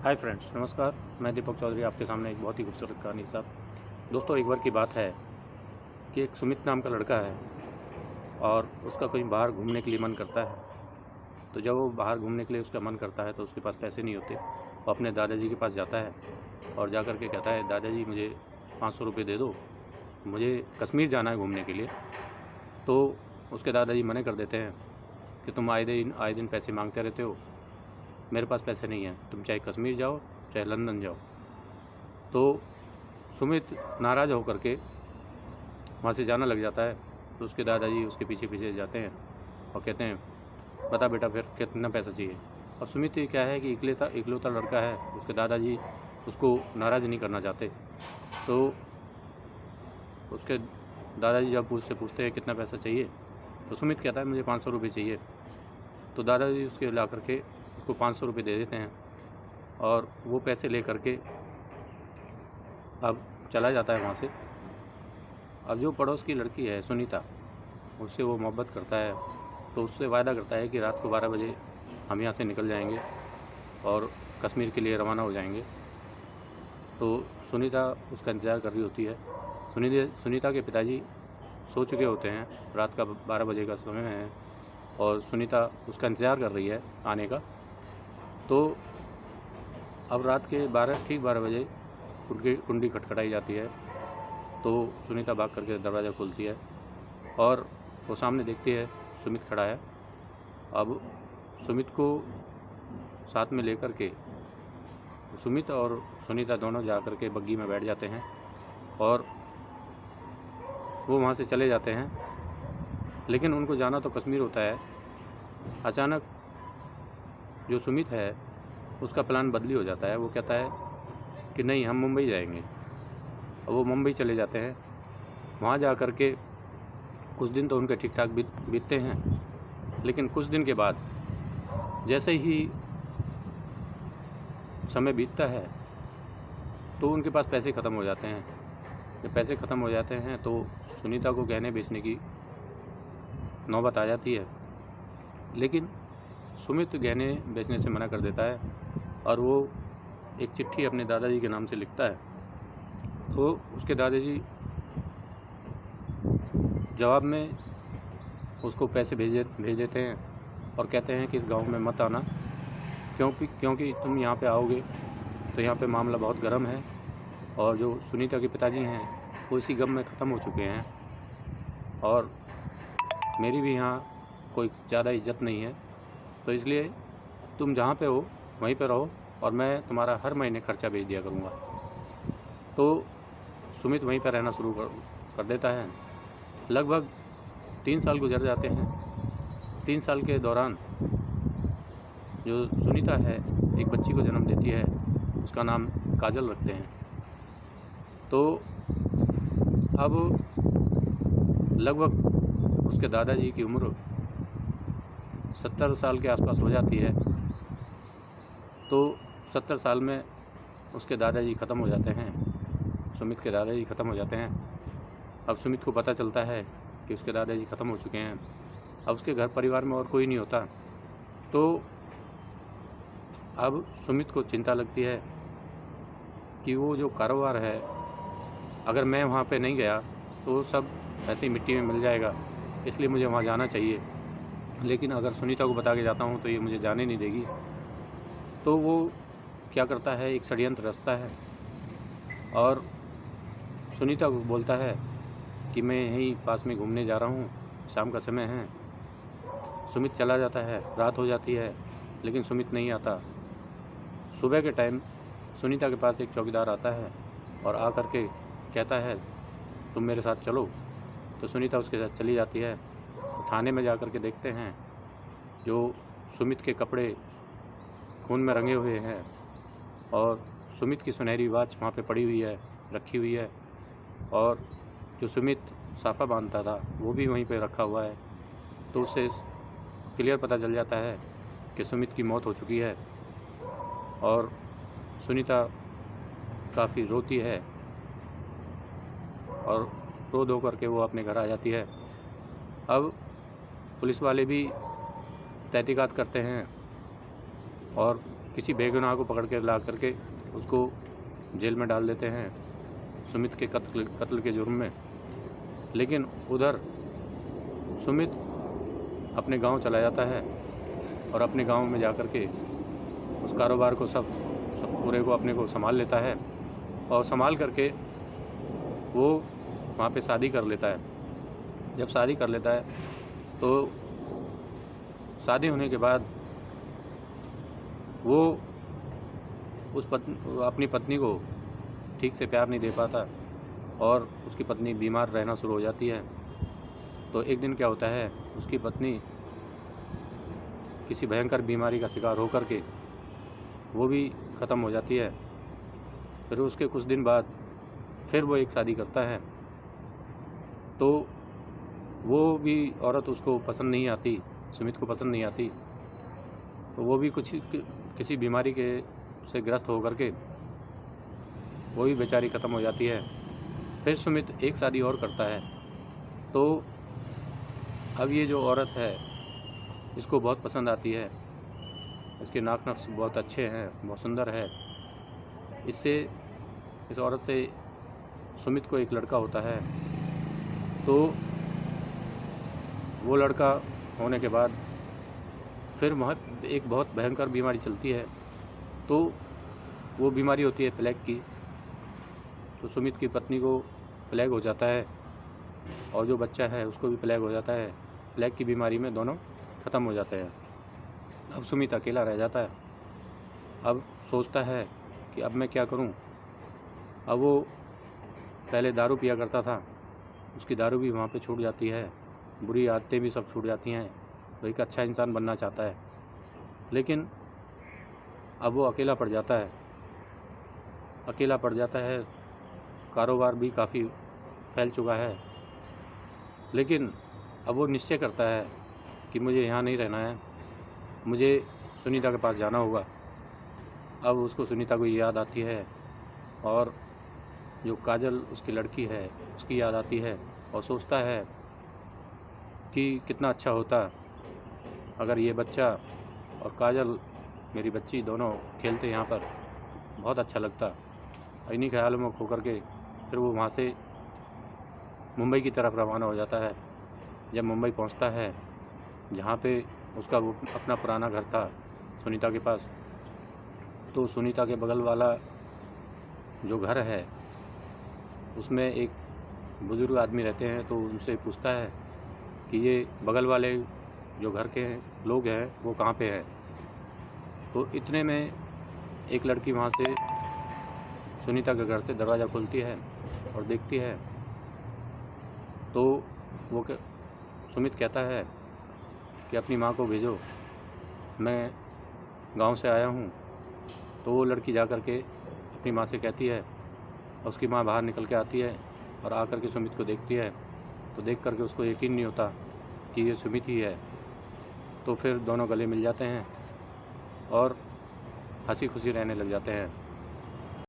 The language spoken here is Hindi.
हाय फ्रेंड्स, नमस्कार। मैं दीपक चौधरी आपके सामने एक बहुत ही खूबसूरत कहानी के साथ। दोस्तों, एक बार की बात है कि एक सुमित नाम का लड़का है और उसका कहीं बाहर घूमने के लिए मन करता है। तो जब वो बाहर घूमने के लिए उसका मन करता है तो उसके पास पैसे नहीं होते। वो अपने दादाजी के पास जाता है और जा कर के कहता है, दादाजी मुझे 500 रुपये दे दो, मुझे कश्मीर जाना है घूमने के लिए। तो उसके दादाजी मना कर देते हैं कि तुम आए दिन पैसे मांगते रहते हो, मेरे पास पैसे नहीं हैं, तुम चाहे कश्मीर जाओ चाहे लंदन जाओ। तो सुमित नाराज़ होकर के वहाँ से जाना लग जाता है। तो उसके दादाजी उसके पीछे पीछे जाते हैं और कहते हैं, बता बेटा फिर कितना पैसा चाहिए। और सुमित क्या है कि इकलौता लड़का है, उसके दादाजी उसको नाराज़ नहीं करना चाहते। तो उसके दादाजी जब उससे पूछते हैं कितना पैसा चाहिए, तो सुमित कहता है मुझे 500 रुपये चाहिए। तो दादाजी उसके ला करके उसको 500 रुपये दे देते हैं और वो पैसे ले करके अब चला जाता है वहाँ से। अब जो पड़ोस की लड़की है सुनीता, उससे वो मोहब्बत करता है। तो उससे वायदा करता है कि रात को 12 बजे हम यहाँ से निकल जाएंगे और कश्मीर के लिए रवाना हो जाएंगे। तो सुनीता उसका इंतज़ार कर रही होती है। सुनीता के पिताजी सो चुके होते हैं, रात का 12 बजे का समय है और सुनीता उसका इंतज़ार कर रही है आने का। तो अब रात के ठीक 12 बजे कुंडी खटखटाई जाती है। तो सुनीता भाग करके दरवाज़ा खोलती है और वो सामने देखती है सुमित खड़ा है। अब सुमित को साथ में लेकर के सुमित और सुनीता दोनों जा कर के बग्गी में बैठ जाते हैं और वो वहाँ से चले जाते हैं। लेकिन उनको जाना तो कश्मीर होता है। अचानक जो सुमित है उसका प्लान बदली हो जाता है। वो कहता है कि नहीं, हम मुंबई जाएंगे। और वो मुंबई चले जाते हैं। वहाँ जा कर के कुछ दिन तो उनके ठीक ठाक बीतते हैं, लेकिन कुछ दिन के बाद जैसे ही समय बीतता है तो उनके पास पैसे ख़त्म हो जाते हैं। जब पैसे ख़त्म हो जाते हैं तो सुनीता को गहने बेचने की नौबत आ जाती है। लेकिन सुमित गहने बेचने से मना कर देता है और वो एक चिट्ठी अपने दादाजी के नाम से लिखता है। तो उसके दादाजी जवाब में उसको पैसे भेज देते हैं और कहते हैं कि इस गांव में मत आना, क्योंकि तुम यहाँ पे आओगे तो यहाँ पे मामला बहुत गर्म है और जो सुनीता के पिताजी हैं वो इसी गम में ख़त्म हो चुके हैं और मेरी भी यहाँ कोई ज़्यादा इज्जत नहीं है। तो इसलिए तुम जहाँ पे हो वहीं पे रहो और मैं तुम्हारा हर महीने खर्चा भेज दिया करूँगा। तो सुमित वहीं पर रहना शुरू कर देता है। लगभग 3 साल गुजर जाते हैं। 3 साल के दौरान जो सुनीता है एक बच्ची को जन्म देती है, उसका नाम काजल रखते हैं। तो अब लगभग उसके दादाजी की उम्र 70 साल के आसपास हो जाती है। तो 70 साल में उसके दादाजी ख़त्म हो जाते हैं, सुमित के दादाजी ख़त्म हो जाते हैं। अब सुमित को पता चलता है कि उसके दादाजी ख़त्म हो चुके हैं। अब उसके घर परिवार में और कोई नहीं होता। तो अब सुमित को चिंता लगती है कि वो जो कारोबार है, अगर मैं वहाँ पे नहीं गया तो सब ऐसे ही मिट्टी में मिल जाएगा, इसलिए मुझे वहाँ जाना चाहिए। लेकिन अगर सुनीता को बता के जाता हूँ तो ये मुझे जाने नहीं देगी। तो वो क्या करता है, एक षड्यंत्र रचता है और सुनीता को बोलता है कि मैं यहीं पास में घूमने जा रहा हूँ, शाम का समय है। सुमित चला जाता है, रात हो जाती है लेकिन सुमित नहीं आता। सुबह के टाइम सुनीता के पास एक चौकीदार आता है और आकर के कहता है तुम मेरे साथ चलो। तो सुनीता उसके साथ चली जाती है। तो थाने में जा कर के देखते हैं जो सुमित के कपड़े खून में रंगे हुए हैं और सुमित की सुनहरी वॉच वहाँ पे पड़ी हुई है, रखी हुई है, और जो सुमित साफा बांधता था वो भी वहीं पे रखा हुआ है। तो उससे क्लियर पता चल जाता है कि सुमित की मौत हो चुकी है और सुनीता काफ़ी रोती है और रो धो करके वो अपने घर आ जाती है। अब पुलिस वाले भी तहकीकात करते हैं और किसी बेगुनाह को पकड़ के ला करके उसको जेल में डाल देते हैं सुमित के कत्ल के जुर्म में। लेकिन उधर सुमित अपने गांव चला जाता है और अपने गांव में जा कर के उस कारोबार को सब पूरे को अपने को संभाल लेता है और संभाल करके वो वहाँ पे शादी कर लेता है। जब शादी कर लेता है तो शादी होने के बाद वो अपनी पत्नी को ठीक से प्यार नहीं दे पाता और उसकी पत्नी बीमार रहना शुरू हो जाती है। तो एक दिन क्या होता है, उसकी पत्नी किसी भयंकर बीमारी का शिकार होकर के वो भी ख़त्म हो जाती है। फिर उसके कुछ दिन बाद फिर वो एक शादी करता है, तो वो भी औरत उसको पसंद नहीं आती, सुमित को पसंद नहीं आती। तो वो भी किसी बीमारी से ग्रस्त होकर के वो भी बेचारी ख़त्म हो जाती है। फिर सुमित एक शादी और करता है। तो अब ये जो औरत है इसको बहुत पसंद आती है, इसके नाक नक्श बहुत अच्छे हैं, बहुत सुंदर है। इस औरत से सुमित को एक लड़का होता है। तो वो लड़का होने के बाद फिर एक बहुत भयंकर बीमारी चलती है। तो वो बीमारी होती है प्लेग की। तो सुमित की पत्नी को प्लेग हो जाता है और जो बच्चा है उसको भी प्लेग हो जाता है। प्लेग की बीमारी में दोनों ख़त्म हो जाते हैं। अब सुमित अकेला रह जाता है। अब सोचता है कि अब मैं क्या करूं। अब वो पहले दारू पिया करता था, उसकी दारू भी वहाँ पे छूट जाती है, बुरी आदतें भी सब छूट जाती हैं। वो एक अच्छा इंसान बनना चाहता है, लेकिन अब वो अकेला पड़ जाता है। कारोबार भी काफ़ी फैल चुका है, लेकिन अब वो निश्चय करता है कि मुझे यहाँ नहीं रहना है, मुझे सुनीता के पास जाना होगा। अब उसको सुनीता को याद आती है और जो काजल उसकी लड़की है उसकी याद आती है और सोचता है कि कितना अच्छा होता अगर ये बच्चा और काजल मेरी बच्ची दोनों खेलते यहाँ पर, बहुत अच्छा लगता। इन्हीं ख्यालों में खो करके फिर वो वहाँ से मुंबई की तरफ रवाना हो जाता है। जब मुंबई पहुँचता है, जहाँ पे उसका वो अपना पुराना घर था सुनीता के पास, तो सुनीता के बगल वाला जो घर है उसमें एक बुज़ुर्ग आदमी रहते हैं। तो उनसे पूछता है कि ये बगल वाले जो घर के लोग हैं वो कहाँ पे है। तो इतने में एक लड़की वहाँ से सुनीता के घर से दरवाज़ा खोलती है और देखती है। तो वो सुमित कहता है कि अपनी माँ को भेजो, मैं गांव से आया हूँ। तो वो लड़की जा कर के अपनी माँ से कहती है, उसकी माँ बाहर निकल के आती है और आकर के सुमित को देखती है। तो देख करके उसको यकीन नहीं होता कि ये सुमित ही है। तो फिर दोनों गले मिल जाते हैं और हंसी खुशी रहने लग जाते हैं।